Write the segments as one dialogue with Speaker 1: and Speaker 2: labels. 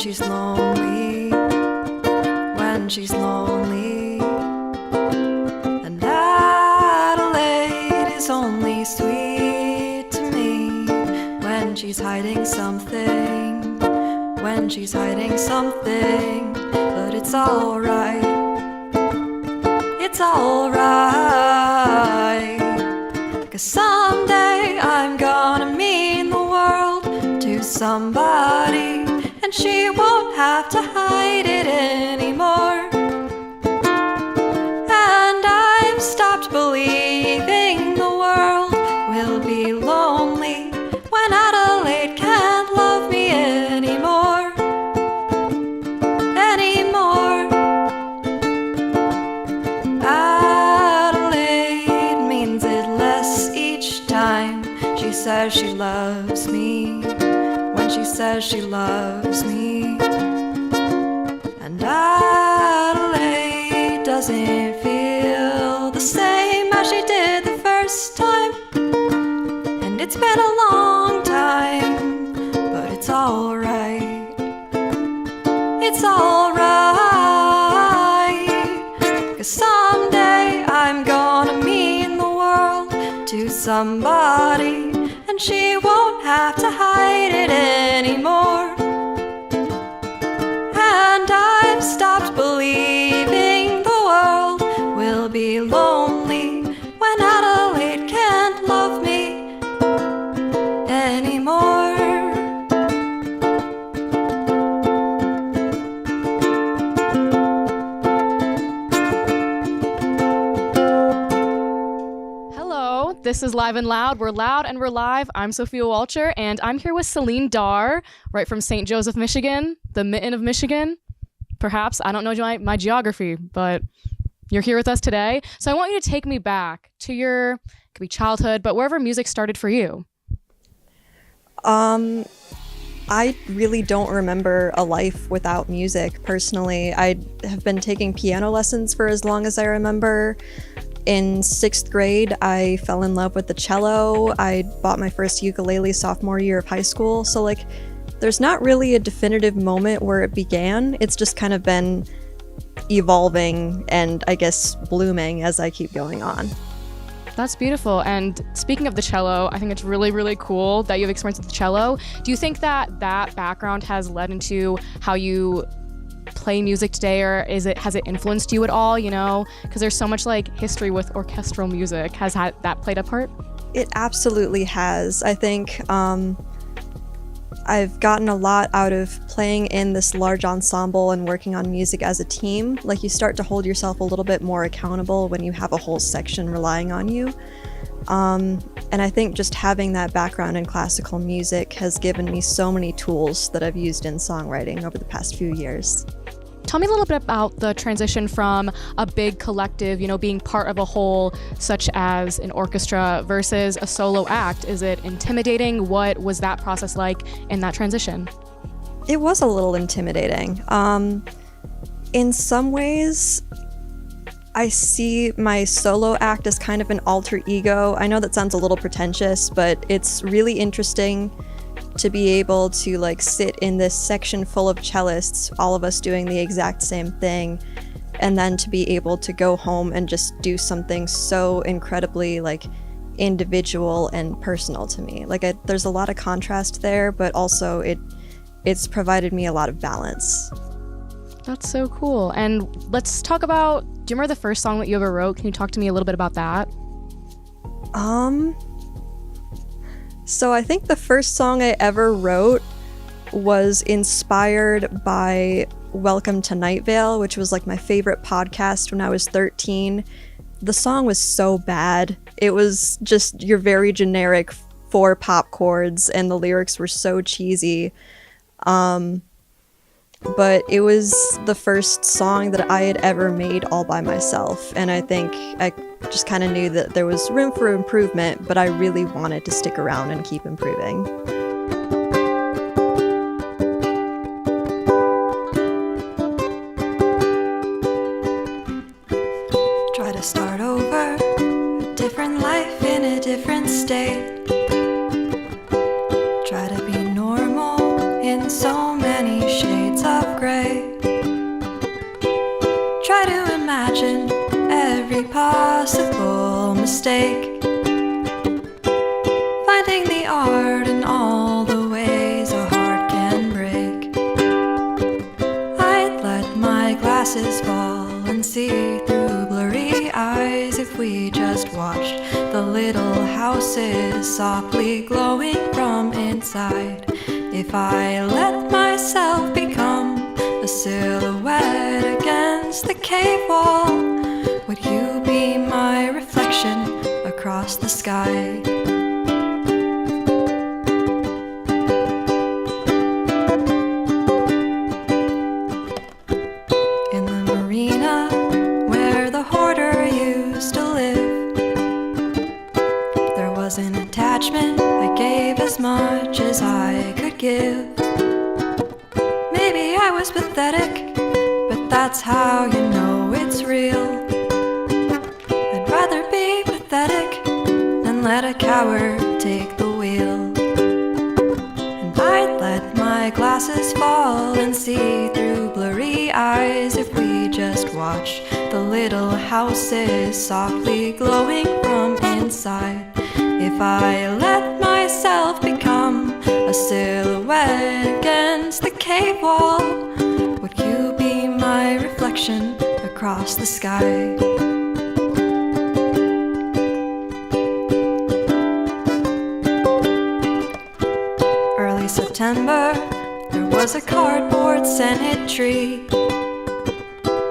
Speaker 1: she's lonely, when she's lonely. And Adelaide is only sweet to me when she's hiding something, when she's hiding something. But it's alright, it's alright, 'cause someday I'm gonna mean the world to somebody, and she won't have to hide it anymore. And I've stopped believing the world will be lonely when Adelaide can't love me anymore. Anymore. Adelaide means it less each time she says she loves me, when she says she loves me. And Adelaide doesn't feel the same as she did the first time. And it's been a long time, but it's alright. It's alright, 'cause someday I'm gonna mean the world to somebody, and she won't have to hide it anymore. And I've stopped believing the world will be lonely when Adelaide can't love me anymore.
Speaker 2: This is Live and Loud. We're loud and we're live. I'm Sophia Walcher, and I'm here with Celine Darr, right from St. Joseph, Michigan, the mitten of Michigan. Perhaps, I don't know my geography, but you're here with us today. So I want you to take me back to your, it could be childhood, but wherever music started for you.
Speaker 1: I really don't remember a life without music, personally. I have been taking piano lessons for as long as I remember. In 6th grade, I fell in love with the cello. I bought my first ukulele sophomore year of high school. So, like, there's not really a definitive moment where it began. It's just kind of been evolving and, I guess, blooming as I keep going on.
Speaker 2: That's beautiful. And speaking of the cello, I think it's really, really cool that you have experience with the cello. Do you think that that background has led into how you play music today, or has it influenced you at all, you know, because there's so much like history with orchestral music? Has that played a part?
Speaker 1: It absolutely has. I think I've gotten a lot out of playing in this large ensemble and working on music as a team. Like, you start to hold yourself a little bit more accountable when you have a whole section relying on you. And I think just having that background in classical music has given me so many tools that I've used in songwriting over the past few years.
Speaker 2: Tell me a little bit about the transition from a big collective, you know, being part of a whole, such as an orchestra, versus a solo act. Is it intimidating? What was that process like in that transition?
Speaker 1: It was a little intimidating. In some ways, I see my solo act as kind of an alter ego. I know that sounds a little pretentious, but it's really interesting to be able to like sit in this section full of cellists, all of us doing the exact same thing, and then to be able to go home and just do something so incredibly like individual and personal to me. Like, there's a lot of contrast there, but also it's provided me a lot of balance.
Speaker 2: That's so cool. And let's talk about, do you remember the first song that you ever wrote? Can you talk to me a little bit about that?
Speaker 1: So I think the first song I ever wrote was inspired by Welcome to Night Vale, which was like my favorite podcast when I was 13. The song was so bad. It was just your very generic 4 pop chords, and the lyrics were so cheesy. But it was the first song that I had ever made all by myself, and I think I just kind of knew that there was room for improvement, but I really wanted to stick around and keep improving. Try to start over, a different life in a different state. Try to be normal in so many shades of gray. Try to imagine every possible mistake, finding the art in all the ways a heart can break. I'd let my glasses fall and see through blurry eyes if we just watched the little houses softly glowing from inside. If I let myself become a silhouette against the cave wall, would you be my reflection across the sky? In the marina where the hoarder used to live, there was an attachment I gave as much as I could give. Maybe I was pathetic, but that's how you know it's real. I'd rather be pathetic than let a coward take the wheel. And I'd let my glasses fall and see through blurry eyes if we just watch the little houses softly glowing from inside. If I let myself become a silhouette against the cave wall, would you be my reflection across the sky? Early September, there was a cardboard scented tree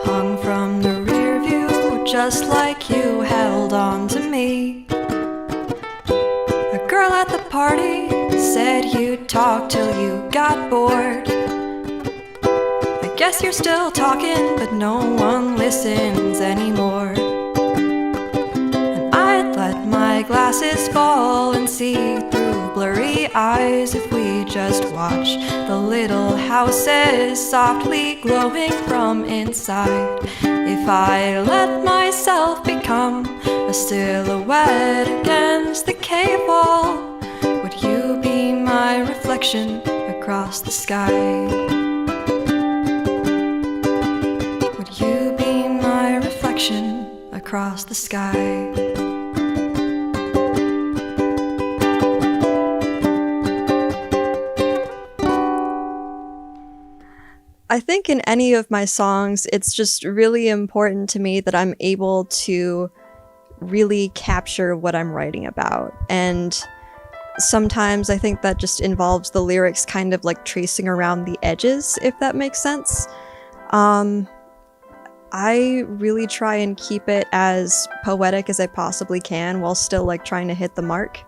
Speaker 1: hung from the rear view, just like you held on to me. A girl at the party said you'd talk till you got bored. I guess you're still talking, but no one listens anymore. And I'd let my glasses fall and see through blurry eyes if we just watch the little houses softly glowing from inside. If I let myself become a silhouette against the cave wall, would you be my reflection across the sky? Would you be my reflection across the sky? I think in any of my songs, it's just really important to me that I'm able to really capture what I'm writing about. And sometimes I think that just involves the lyrics kind of like tracing around the edges, if that makes sense. I really try and keep it as poetic as I possibly can while still like trying to hit the mark.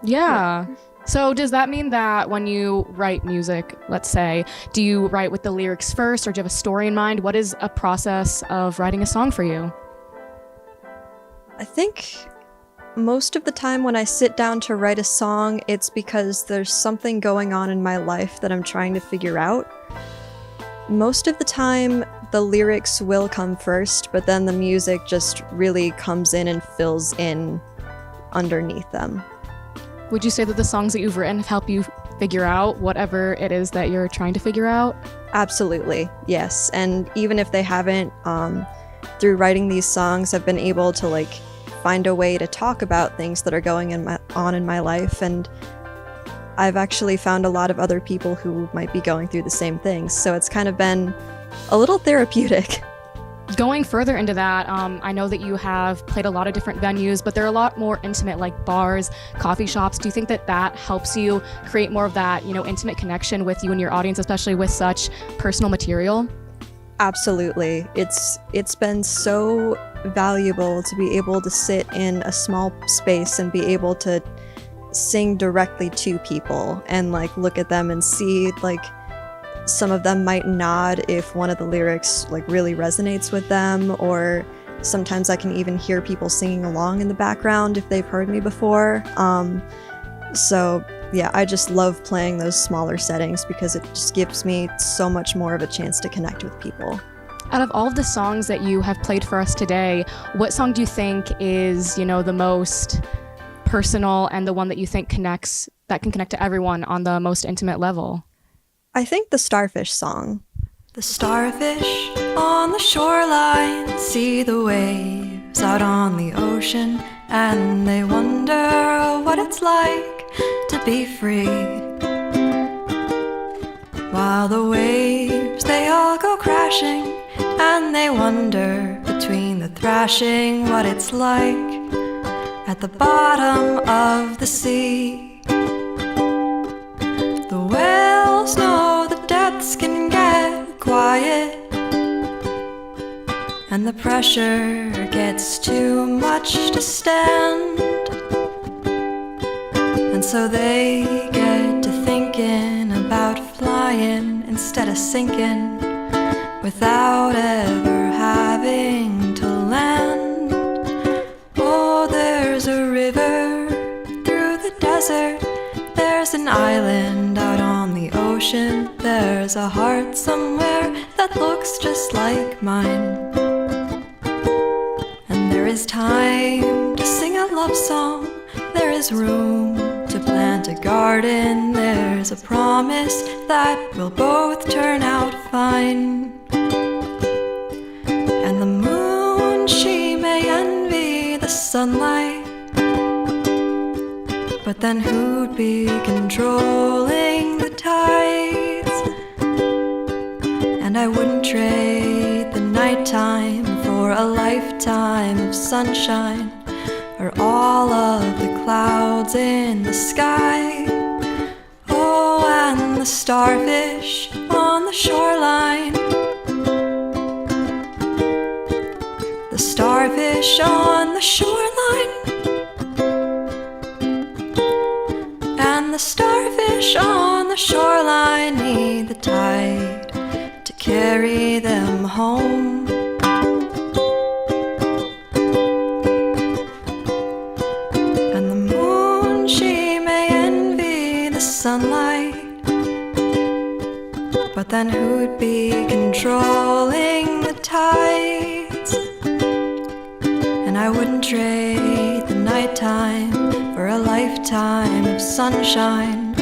Speaker 2: Yeah. So does that mean that when you write music, let's say, do you write with the lyrics first, or do you have a story in mind? What is a process of writing a song for you?
Speaker 1: I think most of the time when I sit down to write a song, it's because there's something going on in my life that I'm trying to figure out. Most of the time, the lyrics will come first, but then the music just really comes in and fills in underneath them.
Speaker 2: Would you say that the songs that you've written have helped you figure out whatever it is that you're trying to figure out?
Speaker 1: Absolutely, yes. And even if they haven't, through writing these songs, I've been able to like find a way to talk about things that are going on in my life. And I've actually found a lot of other people who might be going through the same things. So it's kind of been a little therapeutic.
Speaker 2: Going further into that, I know that you have played a lot of different venues, but they're a lot more intimate, like bars, coffee shops. Do you think that that helps you create more of that, intimate connection with you and your audience, especially with such personal material?
Speaker 1: Absolutely. It's been so valuable to be able to sit in a small space and be able to sing directly to people and like look at them and see like some of them might nod if one of the lyrics like really resonates with them, or sometimes I can even hear people singing along in the background if they've heard me before. So yeah, I just love playing those smaller settings because it just gives me so much more of a chance to connect with people.
Speaker 2: Out of all of the songs that you have played for us today, what song do you think is, the most personal and the one that you think connects that can connect to everyone on the most intimate level?
Speaker 1: I think the Starfish song.
Speaker 3: The starfish on the shoreline see the waves out on the ocean, and they wonder what it's like to be free. While the waves, they all go crashing, and they wonder between the thrashing what it's like at the bottom of the sea. The whales know the depths can get quiet, and the pressure gets too much to stand, and so they get to thinking about flying instead of sinking without ever having to land. Oh, there's a river through the desert, there's an island out on the ocean, there's a heart somewhere that looks just like mine. And there is time to sing a love song, there is room to plant a garden, there's a promise that we'll both turn out fine. And the moon, she may envy the sunlight, but then who'd be controlling the tides? And I wouldn't trade the nighttime for a lifetime of sunshine, or all of the clouds in the sky. Oh, and the starfish on the shoreline, the starfish on the shoreline, and the starfish on the shoreline need the tide to carry them home. And the moon, she may envy the sunlight, but then who'd be controlling the tides? And I wouldn't trade the nighttime for a lifetime of sunshine,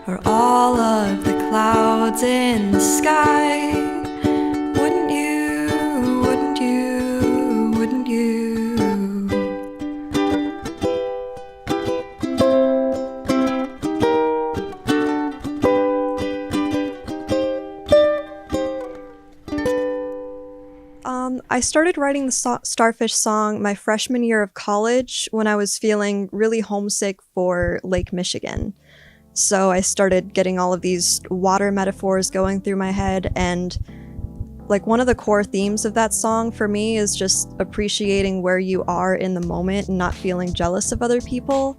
Speaker 3: or all of the clouds in the sky. Wouldn't you, wouldn't you, wouldn't you?
Speaker 1: I started writing the Starfish song my freshman year of college when I was feeling really homesick for Lake Michigan. So I started getting all of these water metaphors going through my head, and like one of the core themes of that song for me is just appreciating where you are in the moment and not feeling jealous of other people.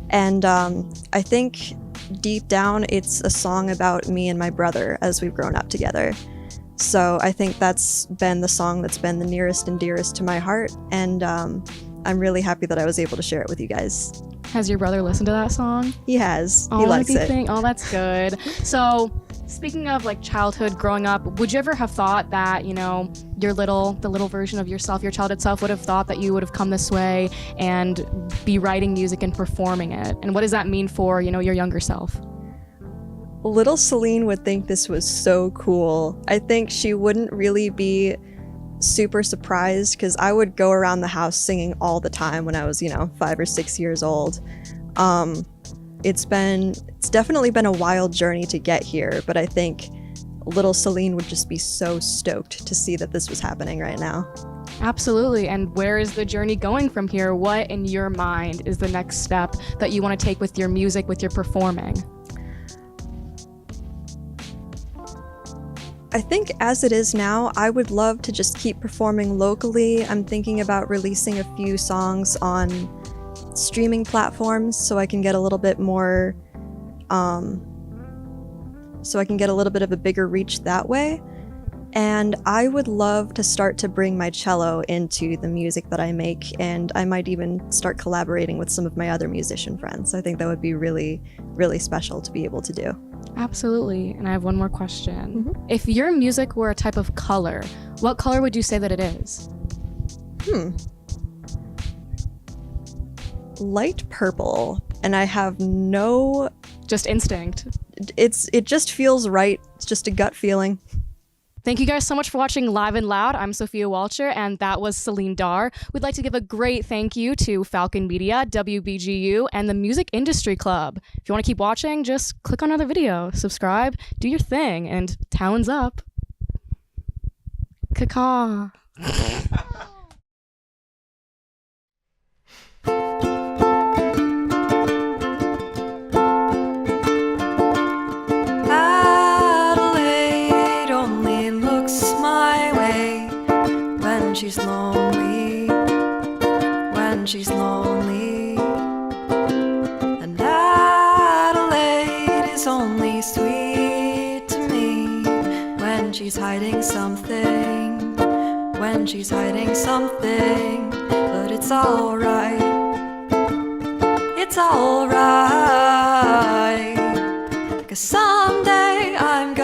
Speaker 1: And I think deep down it's a song about me and my brother as we've grown up together. So I think that's been the song that's been the nearest and dearest to my heart, and I'm really happy that I was able to share it with you guys.
Speaker 2: Has your brother listened to that song?
Speaker 1: He has. He likes it.
Speaker 2: Oh, that's good. So speaking of like childhood growing up, would you ever have thought that, you know, the little version of yourself, your childhood self would have thought that you would have come this way and be writing music and performing it? And what does that mean for, you know, your younger self?
Speaker 1: Little Celine would think this was so cool. I think she wouldn't really be super surprised because I would go around the house singing all the time when I was, 5 or 6 years old. It's definitely been a wild journey to get here, but I think little Celine would just be so stoked to see that this was happening right now.
Speaker 2: Absolutely. And where is the journey going from here? What in your mind is the next step that you want to take with your music, with your performing?
Speaker 1: I think as it is now, I would love to just keep performing locally. I'm thinking about releasing a few songs on streaming platforms so I can get a little bit more, so I can get a little bit of a bigger reach that way. And I would love to start to bring my cello into the music that I make, and I might even start collaborating with some of my other musician friends. I think that would be really, really special to be able to do.
Speaker 2: Absolutely. And I have one more question.
Speaker 1: Mm-hmm.
Speaker 2: If your music were a type of color, what color would you say that it is?
Speaker 1: Light purple. And I have no
Speaker 2: Just instinct.
Speaker 1: It just feels right. It's just a gut feeling.
Speaker 2: Thank you guys so much for watching Live and Loud. I'm Sophia Walcher, and that was Celine Darr. We'd like to give a great thank you to Falcon Media, WBGU, and the Music Industry Club. If you want to keep watching, just click on another video, subscribe, do your thing, and talons up. Caw.
Speaker 3: She's lonely, when she's lonely. And Adelaide is only sweet to me when she's hiding something, when she's hiding something. But it's alright, it's alright, 'cause someday I'm